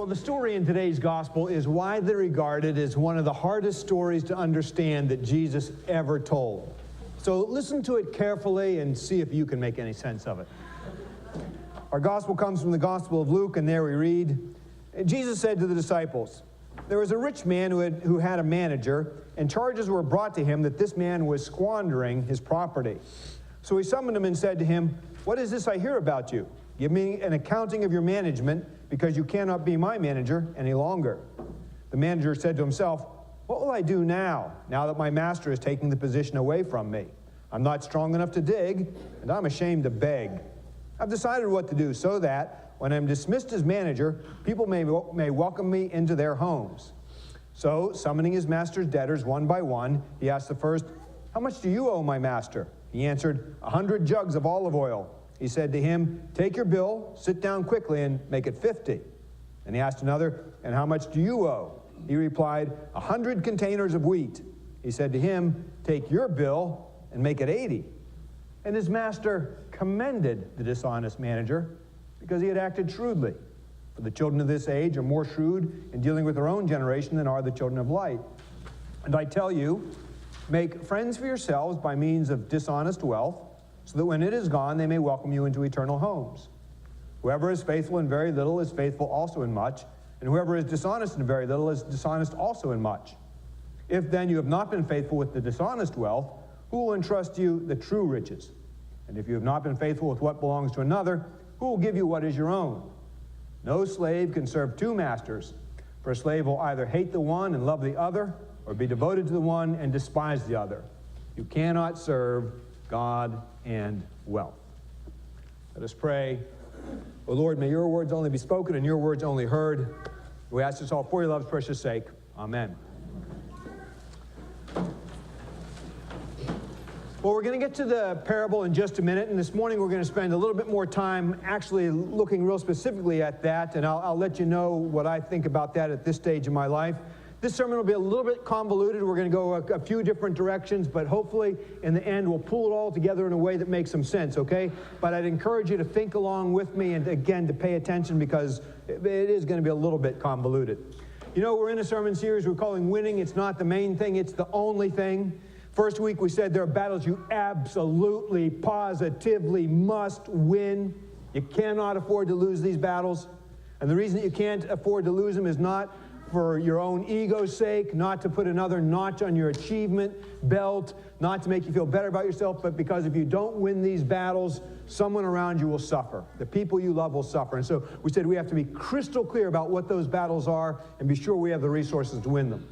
Well, the story in today's gospel is widely regarded as one of the hardest stories to understand that Jesus ever told. So listen to it carefully and see if you can make any sense of it. Our gospel comes from the Gospel of Luke, and there we read, Jesus said to the disciples, "There was a rich man who had a manager, and charges were brought to him that this man was squandering his property. So he summoned him and said to him, 'What is this I hear about you? Give me an accounting of your management, because you cannot be my manager any longer.' The manager said to himself, 'What will I do now that my master is taking the position away from me? I'm not strong enough to dig, and I'm ashamed to beg. I've decided what to do so that, when I'm dismissed as manager, people may welcome me into their homes.' So, summoning his master's debtors one by one, he asked the first, 'How much do you owe my master?' He answered, 100 jugs of olive oil. He said to him, 'Take your bill, sit down quickly, and make it 50. And he asked another, 'And how much do you owe?' He replied, 100 containers of wheat. He said to him, 'Take your bill and make it 80. And his master commended the dishonest manager because he had acted shrewdly. For the children of this age are more shrewd in dealing with their own generation than are the children of light. And I tell you, make friends for yourselves by means of dishonest wealth, so that when it is gone, they may welcome you into eternal homes. Whoever is faithful in very little is faithful also in much, and whoever is dishonest in very little is dishonest also in much. If then you have not been faithful with the dishonest wealth, who will entrust you the true riches? And if you have not been faithful with what belongs to another, who will give you what is your own? No slave can serve two masters, for a slave will either hate the one and love the other, or be devoted to the one and despise the other. You cannot serve God and wealth." Let us pray. O Lord, may your words only be spoken and your words only heard. We ask this all for your love's precious sake. Amen. Well, we're going to get to the parable in just a minute, and this morning we're going to spend a little bit more time actually looking real specifically at that, and I'll let you know what I think about that at this stage in my life. This sermon will be a little bit convoluted. We're going to go a few different directions, but hopefully in the end we'll pull it all together in a way that makes some sense, okay? But I'd encourage you to think along with me and, again, to pay attention because it is going to be a little bit convoluted. You know, we're in a sermon series we're calling Winning. It's not the main thing, it's the only thing. First week we said there are battles you absolutely, positively must win. You cannot afford to lose these battles. And the reason that you can't afford to lose them is not for your own ego's sake, not to put another notch on your achievement belt, not to make you feel better about yourself, but because if you don't win these battles, someone around you will suffer. The people you love will suffer. And so we said we have to be crystal clear about what those battles are and be sure we have the resources to win them.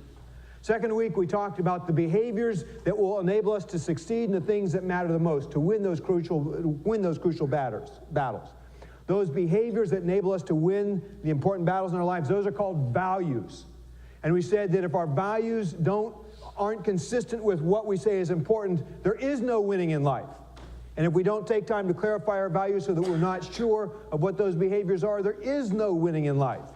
Second week, we talked about the behaviors that will enable us to succeed in the things that matter the most, to win those crucial battles. Those behaviors that enable us to win the important battles in our lives, those are called values. And we said that if our values aren't consistent with what we say is important, there is no winning in life. And if we don't take time to clarify our values so that we're not sure of what those behaviors are, there is no winning in life.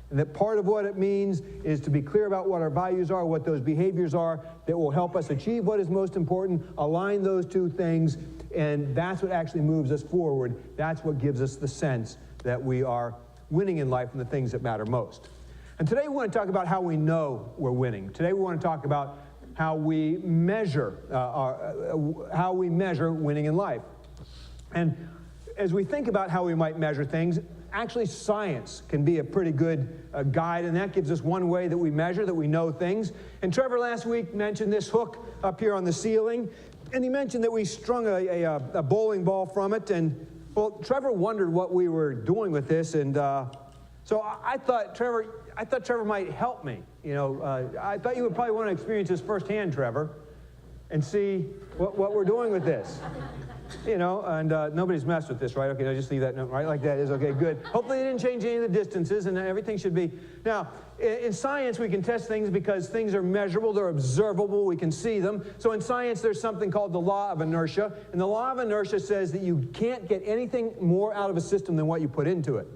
And that part of what it means is to be clear about what our values are, what those behaviors are that will help us achieve what is most important, align those two things, and that's what actually moves us forward. That's what gives us the sense that we are winning in life and the things that matter most. And today we want to talk about how we know we're winning. Today we want to talk about how we measure winning in life. And as we think about how we might measure things, actually science can be a pretty good guide, and that gives us one way that we measure, that we know things. And Trevor last week mentioned this hook up here on the ceiling, and he mentioned that we strung a bowling ball from it, and well, Trevor wondered what we were doing with this, and so I thought Trevor might help me. You know, I thought you would probably want to experience this firsthand, Trevor, and see what we're doing with this. You know, and nobody's messed with this, right? Okay, I'll just leave that note, right? Like that is okay, good. Hopefully they didn't change any of the distances, and everything should be. Now, in science, we can test things because things are measurable, they're observable, we can see them. So in science, there's something called the law of inertia, and the law of inertia says that you can't get anything more out of a system than what you put into it.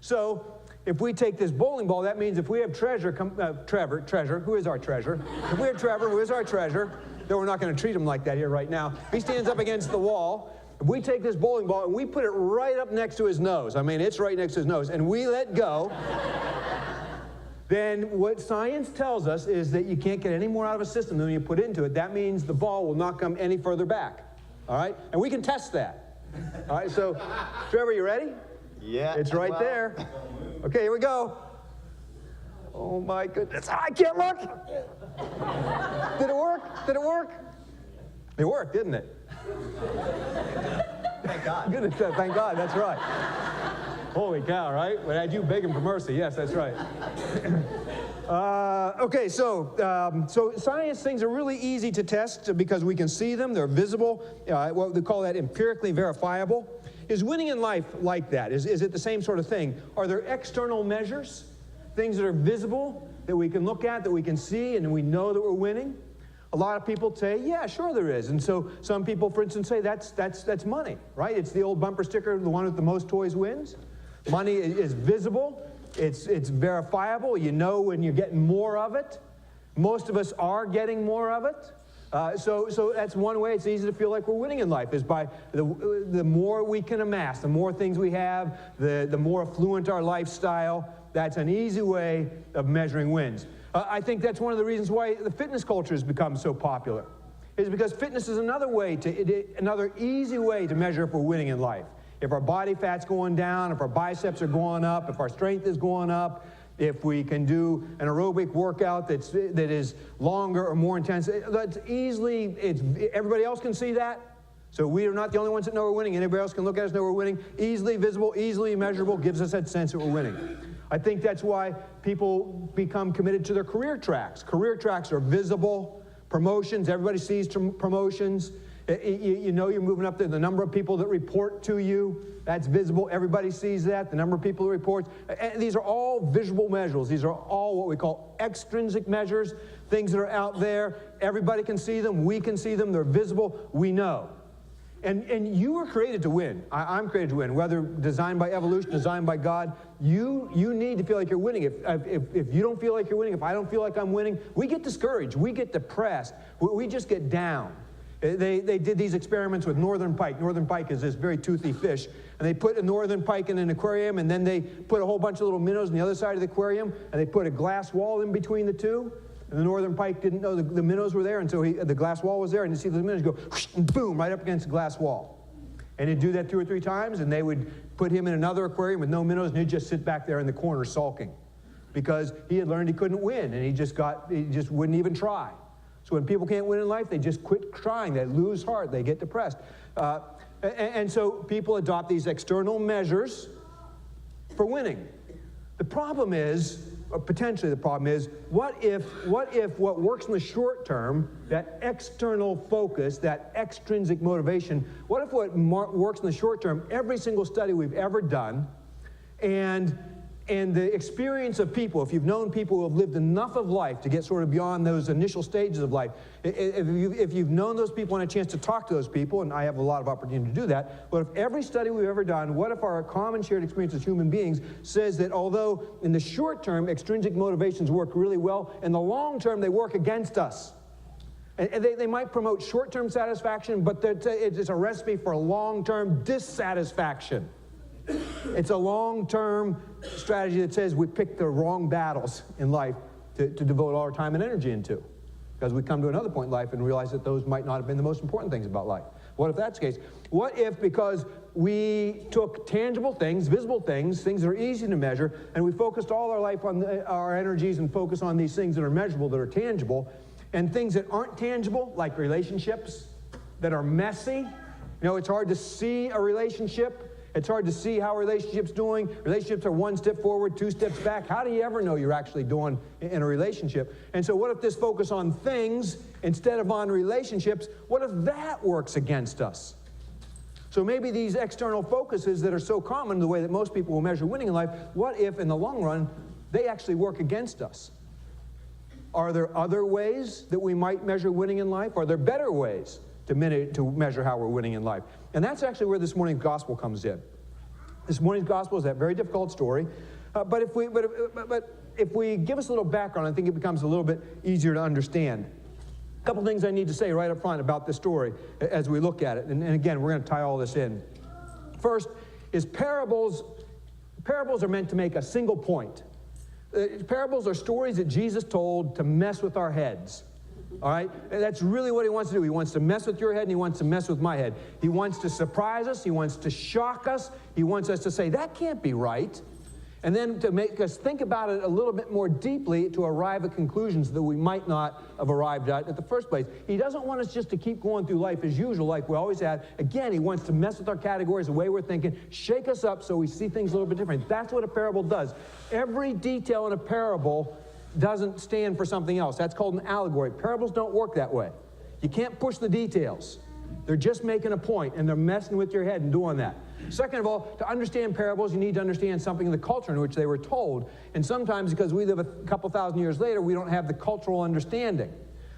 So if we take this bowling ball, that means if we have Treasure, who is our treasure? If we have Trevor, who is our treasure, though we're not going to treat him like that here right now. He stands up against the wall. If we take this bowling ball and we put it right up next to his nose, I mean, it's right next to his nose, and we let go, then what science tells us is that you can't get any more out of a system than you put into it. That means the ball will not come any further back. All right? And we can test that. All right, so, Trevor, you ready? Yeah. It's right there. Okay, here we go. Oh, my goodness. I can't look. Did it work? Did it work? It worked, didn't it? Thank God. Goodness, thank God, that's right. Holy cow, right? When I do begging for mercy, yes, that's right. Okay, so science things are really easy to test because we can see them, they're visible, what they call that empirically verifiable. Is winning in life like that? Is it the same sort of thing? Are there external measures, things that are visible, that we can look at, that we can see, and we know that we're winning? A lot of people say, yeah, sure there is. And so some people, for instance, say that's money, right? It's the old bumper sticker, the one with the most toys wins. Money is visible. It's verifiable. You know when you're getting more of it. Most of us are getting more of it. So that's one way it's easy to feel like we're winning in life, is by the more we can amass, the more things we have, the more affluent our lifestyle. That's an easy way of measuring wins. I think that's one of the reasons why the fitness culture has become so popular, is because fitness is another easy way to measure if we're winning in life. If our body fat's going down, if our biceps are going up, if our strength is going up, if we can do an aerobic workout that is longer or more intense, everybody else can see that. So we are not the only ones that know we're winning. Anybody else can look at us and know we're winning. Easily visible, easily measurable, gives us that sense that we're winning. I think that's why people become committed to their career tracks. Career tracks are visible. Promotions, everybody sees promotions. You know you're moving up there. The number of people that report to you, that's visible. Everybody sees that. The number of people that report. And these are all visual measures. These are all what we call extrinsic measures, things that are out there. Everybody can see them. We can see them. They're visible. We know. And you were created to win. I'm created to win, whether designed by evolution, designed by God. You need to feel like you're winning. If you don't feel like you're winning, if I don't feel like I'm winning, we get discouraged. We get depressed. We just get down. They did these experiments with northern pike. Northern pike is this very toothy fish. And they put a northern pike in an aquarium, and then they put a whole bunch of little minnows on the other side of the aquarium, and they put a glass wall in between the two. And the northern pike didn't know the minnows were there, and so the glass wall was there, and you see the minnows go whoosh, and boom, right up against the glass wall. And he'd do that 2 or 3 times, and they would put him in another aquarium with no minnows, and he'd just sit back there in the corner sulking, because he had learned he couldn't win, and he just wouldn't even try. So when people can't win in life, they just quit trying. They lose heart. They get depressed. And so people adopt these external measures for winning. The problem is, or potentially the problem is, what if what works in the short term, that external focus, that extrinsic motivation, what if what works in the short term, every single study we've ever done, and the experience of people, if you've known people who have lived enough of life to get sort of beyond those initial stages of life, if you've known those people and a chance to talk to those people, and I have a lot of opportunity to do that, but if every study we've ever done, what if our common shared experience as human beings says that although in the short term extrinsic motivations work really well, in the long term they work against us? And they might promote short-term satisfaction, but it's a recipe for long-term dissatisfaction. It's a long-term strategy that says we pick the wrong battles in life to devote all our time and energy into, because we come to another point in life and realize that those might not have been the most important things about life. What if that's the case? What if, because we took tangible things, visible things that are easy to measure, and we focused all our life on our energies and focus on these things that are measurable, that are tangible, and things that aren't tangible, like relationships that are messy? You know, it's hard to see a relationship. It's hard to see how a relationship's doing. Relationships are 1 step forward, 2 steps back. How do you ever know you're actually doing in a relationship? And so what if this focus on things instead of on relationships, what if that works against us? So maybe these external focuses that are so common, the way that most people will measure winning in life, what if in the long run they actually work against us? Are there other ways that we might measure winning in life? Are there better ways to measure how we're winning in life? And that's actually where this morning's gospel comes in. This morning's gospel is that very difficult story, but if we give us a little background, I think it becomes a little bit easier to understand. A couple things I need to say right up front about this story as we look at it, and again, we're going to tie all this in. First is parables are meant to make a single point. Parables are stories that Jesus told to mess with our heads. All right? And that's really what he wants to do. He wants to mess with your head, and he wants to mess with my head. He wants to surprise us. He wants to shock us. He wants us to say, that can't be right. And then to make us think about it a little bit more deeply to arrive at conclusions that we might not have arrived at the first place. He doesn't want us just to keep going through life as usual, like we always had. Again, he wants to mess with our categories, the way we're thinking, shake us up so we see things a little bit different. That's what a parable does. Every detail in a parable doesn't stand for something else. That's called an allegory. Parables don't work that way. You can't push the details. They're just making a point, and they're messing with your head and doing that. Second of all, to understand parables, you need to understand something in the culture in which they were told. And sometimes, because we live a couple thousand years later, we don't have the cultural understanding.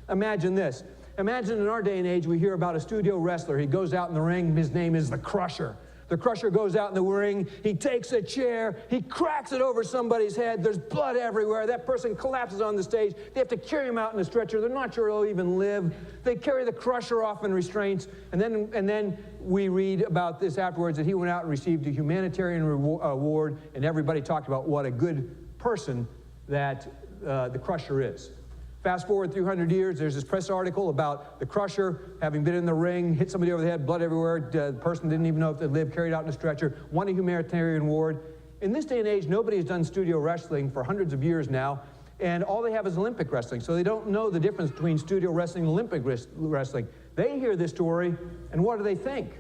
Imagine this. Imagine in our day and age, we hear about a studio wrestler. He goes out in the ring. His name is the Crusher. The Crusher goes out in the ring. He takes a chair. He cracks it over somebody's head. There's blood everywhere. That person collapses on the stage. They have to carry him out in a stretcher. They're not sure he'll even live. They carry the Crusher off in restraints. And then we read about this afterwards, that he went out and received a humanitarian award, and everybody talked about what a good person that the Crusher is. Fast forward 300 years, there's this press article about the Crusher having been in the ring, hit somebody over the head, blood everywhere, the person didn't even know if they'd live, carried out in a stretcher, won a humanitarian award. In this day and age, nobody has done studio wrestling for hundreds of years now, and all they have is Olympic wrestling, so they don't know the difference between studio wrestling and Olympic wrestling. They hear this story, and what do they think?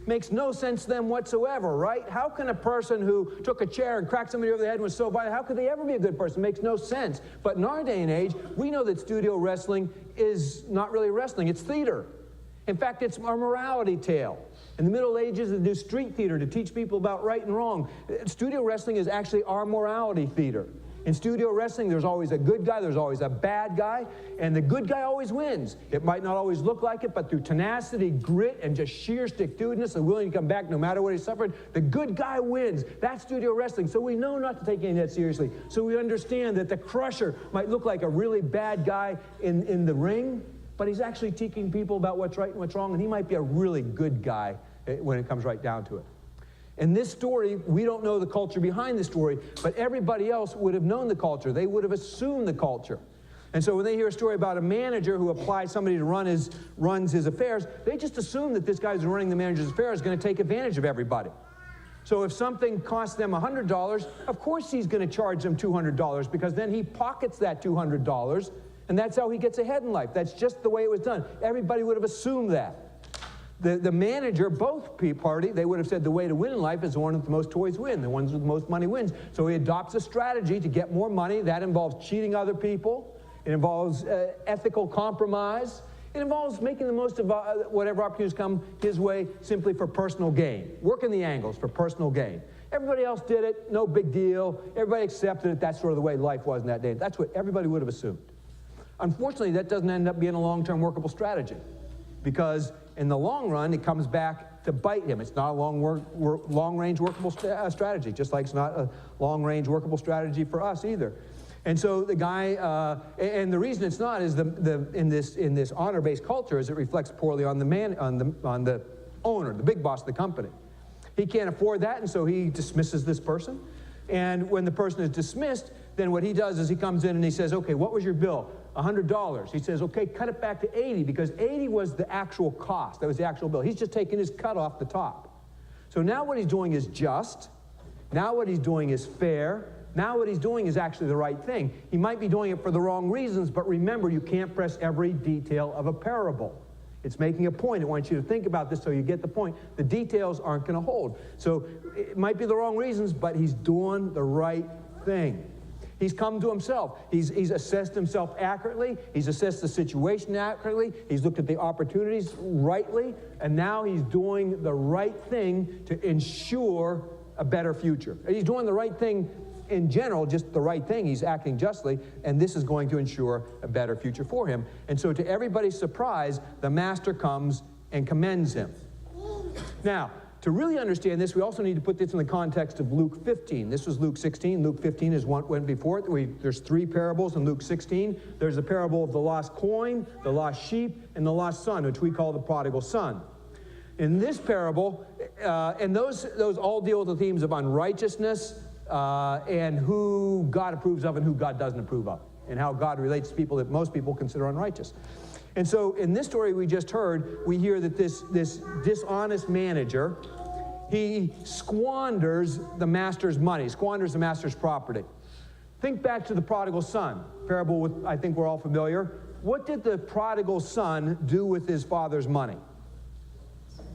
Makes no sense to them whatsoever, right? How can a person who took a chair and cracked somebody over the head and was so violent, how could they ever be a good person? Makes no sense. But in our day and age, we know that studio wrestling is not really wrestling, it's theater. In fact, it's our morality tale. In the Middle Ages, they do street theater to teach people about right and wrong. Studio wrestling is actually our morality theater. In studio wrestling, there's always a good guy, there's always a bad guy, and the good guy always wins. It might not always look like it, but through tenacity, grit, and just sheer stick-to-itiveness and willing to come back no matter what he suffered, the good guy wins. That's studio wrestling. So we know not to take any of that seriously. So we understand that the Crusher might look like a really bad guy in the ring, but he's actually teaching people about what's right and what's wrong, and he might be a really good guy when it comes right down to it. In this story, we don't know the culture behind the story, but everybody else would have known the culture. They would have assumed the culture. And so when they hear a story about a manager who applies somebody to runs his affairs, they just assume that this guy who's running the manager's affairs is going to take advantage of everybody. So if something costs them $100, of course he's going to charge them $200, because then he pockets that $200, and that's how he gets ahead in life. That's just the way it was done. Everybody would have assumed that. The manager, both party, they would have said the way to win in life is the one with the most toys win. The ones with the most money wins. So he adopts a strategy to get more money. That involves cheating other people. It involves ethical compromise. It involves making the most of whatever opportunities come his way simply for personal gain. Working the angles for personal gain. Everybody else did it, no big deal. Everybody accepted it. That's sort of the way life was in that day. That's what everybody would have assumed. Unfortunately, that doesn't end up being a long-term workable strategy, because in the long run, it comes back to bite him. It's not a long-range workable strategy, just like it's not a long-range workable strategy for us either. And so the guy, and the reason it's not is in this honor-based culture is it reflects poorly on the owner, the big boss of the company. He can't afford that, and so he dismisses this person. And when the person is dismissed, then what he does is he comes in and he says, okay, what was your bill? $100. He says, okay, cut it back to 80, because 80 was the actual cost. That was the actual bill. He's just taking his cut off the top. So now what he's doing is just. Now what he's doing is fair. Now what he's doing is actually the right thing. He might be doing it for the wrong reasons, but remember, you can't press every detail of a parable. It's making a point. I want you to think about this so you get the point. The details aren't going to hold. So it might be the wrong reasons, but he's doing the right thing. He's come to himself. He's assessed himself accurately. He's assessed the situation accurately. He's looked at the opportunities rightly. And now he's doing the right thing to ensure a better future. He's doing the right thing in general, just the right thing. He's acting justly, and this is going to ensure a better future for him. And so to everybody's surprise, the master comes and commends him. Now, to really understand this, we also need to put this in the context of Luke 15. This was Luke 16. Luke 15 is one went before it. There's three parables in Luke 16. There's the parable of the lost coin, the lost sheep, and the lost son, which we call the prodigal son. In this parable, and those all deal with the themes of unrighteousness, and who God approves of and who God doesn't approve of, and how God relates to people that most people consider unrighteous. And so in this story we just heard, we hear that this dishonest manager, he squanders the master's money, squanders the master's property. Think back to the prodigal son, parable with, I think we're all familiar. What did the prodigal son do with his father's money?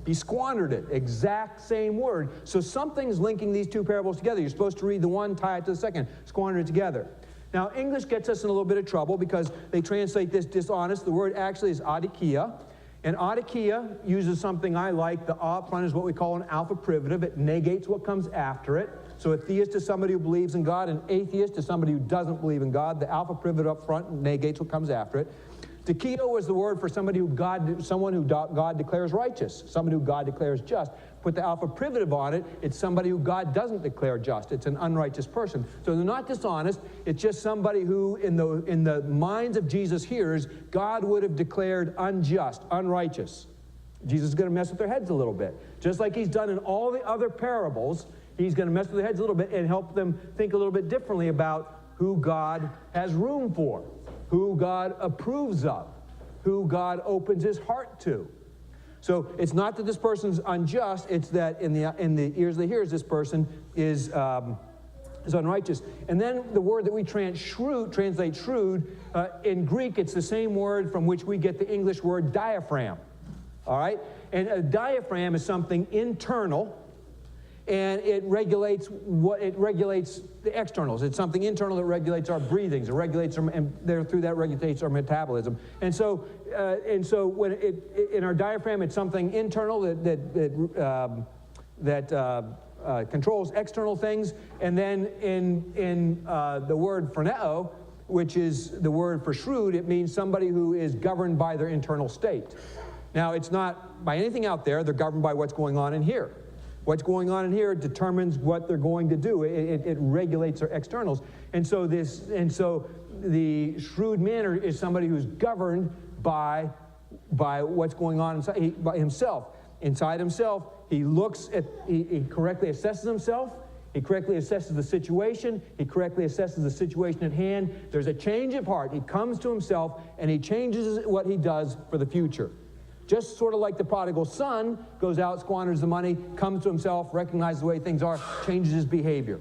He squandered it. Exact same word. So something's linking these two parables together. You're supposed to read the one, tie it to the second, squander it together. Now, English gets us in a little bit of trouble because they translate this dishonest. The word actually is adikia. And adikia uses something I like. The up front is what we call an alpha privative. It negates what comes after it. So a theist is somebody who believes in God. An atheist is somebody who doesn't believe in God. The alpha privative up front negates what comes after it. Dikio is the word for someone who God declares righteous, somebody who God declares just. Put the alpha privative on it, it's somebody who God doesn't declare just. It's an unrighteous person. So they're not dishonest, it's just somebody who, in the minds of Jesus' hearers, God would have declared unjust, unrighteous. Jesus is going to mess with their heads a little bit. Just like he's done in all the other parables, he's going to mess with their heads a little bit and help them think a little bit differently about who God has room for, who God approves of, who God opens his heart to. So it's not that this person's unjust, it's that in the ears of the hearers, this person is unrighteous. And then the word that we translate shrewd, in Greek, it's the same word from which we get the English word diaphragm. All right? And a diaphragm is something internal, and it regulates the externals. It's something internal that regulates our breathings. It regulates and through that regulates our metabolism. And so when in our diaphragm, it's something internal that controls external things. And then in the word phroneo, which is the word for shrewd, it means somebody who is governed by their internal state. Now, it's not by anything out there. They're governed by what's going on in here. What's going on in here determines what they're going to do. It regulates their externals. And so the shrewd manner is somebody who's governed by what's going on inside by himself. Inside himself, he correctly assesses himself. He correctly assesses the situation. He correctly assesses the situation at hand. There's a change of heart. He comes to himself, and he changes what he does for the future. Just sort of like the prodigal son goes out, squanders the money, comes to himself, recognizes the way things are, changes his behavior.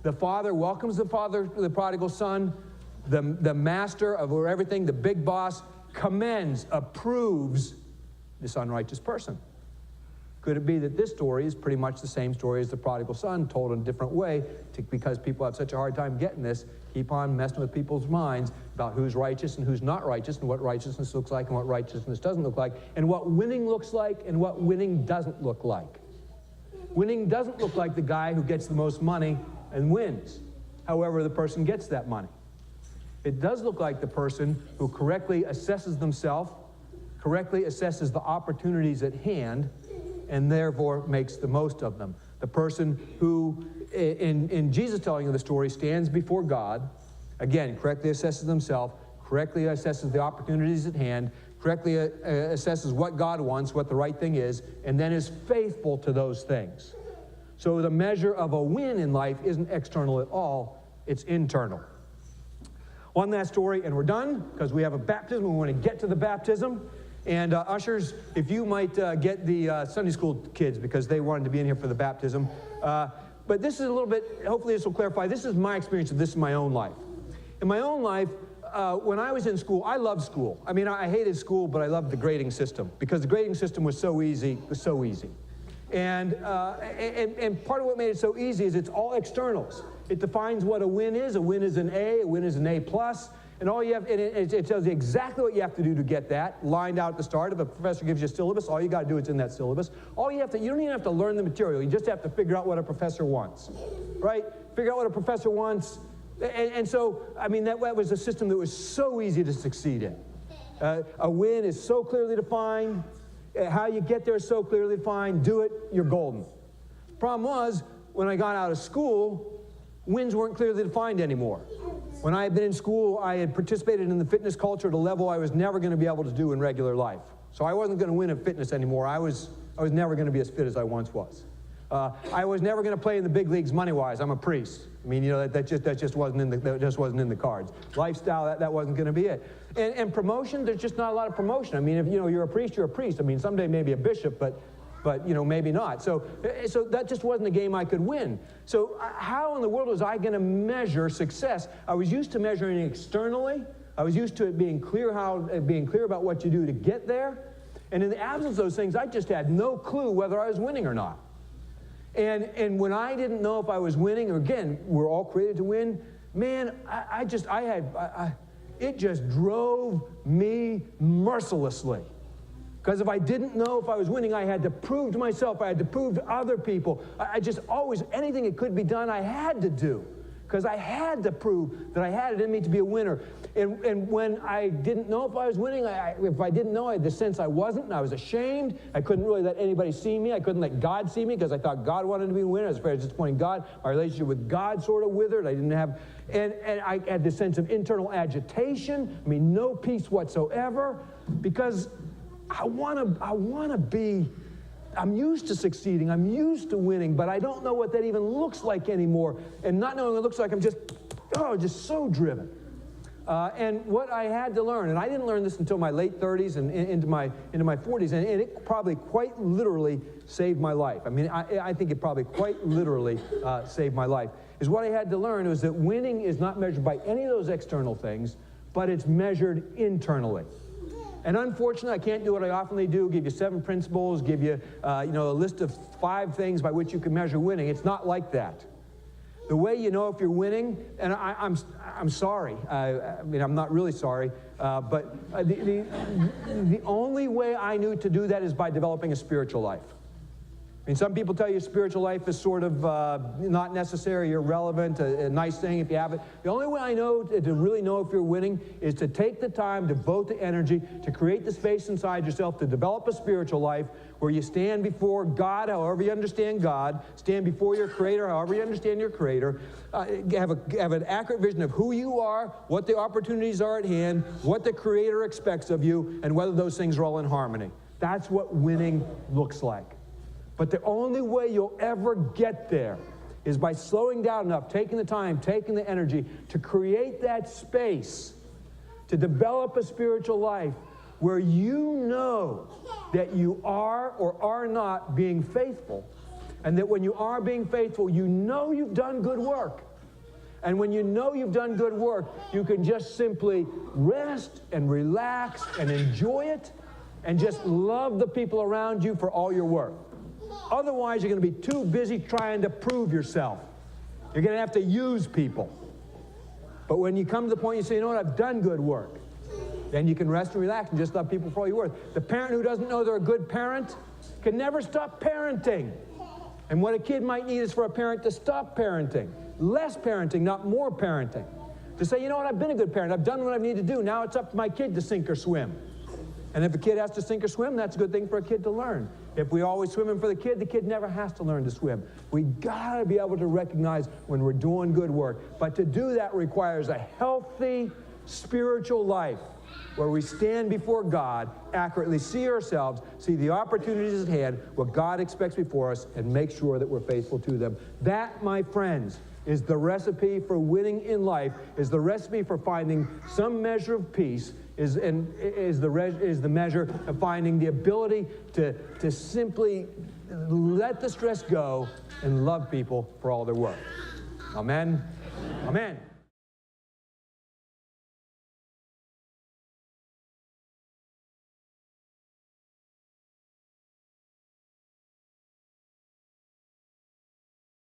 The father welcomes the prodigal son. The master of everything, the big boss, commends, approves this unrighteous person. Could it be that this story is pretty much the same story as the prodigal son, told in a different way, because people have such a hard time getting this, keep on messing with people's minds about who's righteous and who's not righteous, and what righteousness looks like and what righteousness doesn't look like, and what winning looks like and what winning doesn't look like. Winning doesn't look like the guy who gets the most money and wins, however the person gets that money. It does look like the person who correctly assesses themselves, correctly assesses the opportunities at hand, and therefore makes the most of them. The person who, in Jesus' telling of the story, stands before God, again, correctly assesses himself, correctly assesses the opportunities at hand, correctly assesses what God wants, what the right thing is, and then is faithful to those things. So the measure of a win in life isn't external at all, it's internal. One last story, and we're done, because we have a baptism. We want to get to the baptism. And ushers, if you might get the Sunday school kids, because they wanted to be in here for the baptism. But this is a little bit, hopefully this will clarify, this is my experience of this in my own life. In my own life, when I was in school, I loved school. I mean, I hated school, but I loved the grading system, because the grading system was so easy, And part of what made it so easy is it's all externals. It defines what a win is. A win is an A is an A+. And all you have, it tells you exactly what you have to do to get that, lined out at the start. If a professor gives you a syllabus, all you got to do is in that syllabus. You don't even have to learn the material. You just have to figure out what a professor wants, right? Figure out what a professor wants. And so, I mean, that was a system that was so easy to succeed in. A win is so clearly defined. How you get there is so clearly defined. Do it, you're golden. Problem was, when I got out of school, wins weren't clearly defined anymore. When I had been in school, I had participated in the fitness culture at a level I was never going to be able to do in regular life. So I wasn't going to win at fitness anymore. I was never going to be as fit as I once was. I was never going to play in the big leagues money-wise. I'm a priest. I mean, you know, that just wasn't in the cards. Lifestyle, that wasn't going to be it. And promotion, there's just not a lot of promotion. I mean, if you know you're a priest, you're a priest. I mean, someday maybe a bishop, but you know, maybe not. So that just wasn't a game I could win. So how in the world was I going to measure success? I was used to measuring externally. I was used to it being clear about what you do to get there. And in the absence of those things, I just had no clue whether I was winning or not. And when I didn't know if I was winning, or again, we're all created to win, man, it just drove me mercilessly. Because if I didn't know if I was winning, I had to prove to myself, I had to prove to other people. I just always, anything that could be done, I had to do. Because I had to prove that I had it in me to be a winner. And when I didn't know if I was winning, if I didn't know, I had the sense I wasn't, and I was ashamed. I couldn't really let anybody see me. I couldn't let God see me because I thought God wanted to be a winner. I was afraid of disappointing God. My relationship with God sort of withered. I didn't have, and I had this sense of internal agitation. I mean, no peace whatsoever, because I want to be, I'm used to succeeding, I'm used to winning, but I don't know what that even looks like anymore. And not knowing what it looks like, I'm just so driven. And what I had to learn, and I didn't learn this until my late 30s and into my 40s, and it probably quite literally saved my life. I mean, I think it probably quite literally saved my life, is what I had to learn was that winning is not measured by any of those external things, but it's measured internally. And unfortunately, I can't do what I often do, give you 7 principles, give you, a list of 5 things by which you can measure winning. It's not like that. The way you know if you're winning, and I'm sorry, I mean, I'm not really sorry, but the only way I knew to do that is by developing a spiritual life. I mean, some people tell you spiritual life is sort of not necessary, irrelevant, a nice thing if you have it. The only way I know to really know if you're winning is to take the time, devote the energy, to create the space inside yourself, to develop a spiritual life where you stand before God, however you understand God, stand before your Creator, however you understand your Creator, have an accurate vision of who you are, what the opportunities are at hand, what the Creator expects of you, and whether those things are all in harmony. That's what winning looks like. But the only way you'll ever get there is by slowing down enough, taking the time, taking the energy to create that space, to develop a spiritual life where you know that you are or are not being faithful, and that when you are being faithful, you know you've done good work. And when you know you've done good work, you can just simply rest and relax and enjoy it and just love the people around you for all your work. Otherwise, you're going to be too busy trying to prove yourself. You're going to have to use people. But when you come to the point you say, you know what, I've done good work, then you can rest and relax and just love people for all you're worth. The parent who doesn't know they're a good parent can never stop parenting. And what a kid might need is for a parent to stop parenting. Less parenting, not more parenting. To say, you know what, I've been a good parent. I've done what I need to do. Now it's up to my kid to sink or swim. And if a kid has to sink or swim, that's a good thing for a kid to learn. If we always swimming for the kid never has to learn to swim. We gotta be able to recognize when we're doing good work. But to do that requires a healthy spiritual life where we stand before God, accurately see ourselves, see the opportunities at hand, what God expects before us, and make sure that we're faithful to them. That, my friends, is the recipe for winning in life, is the recipe for finding some measure of peace, is the measure of finding the ability to simply let the stress go and love people for all they're worth. Amen? Amen.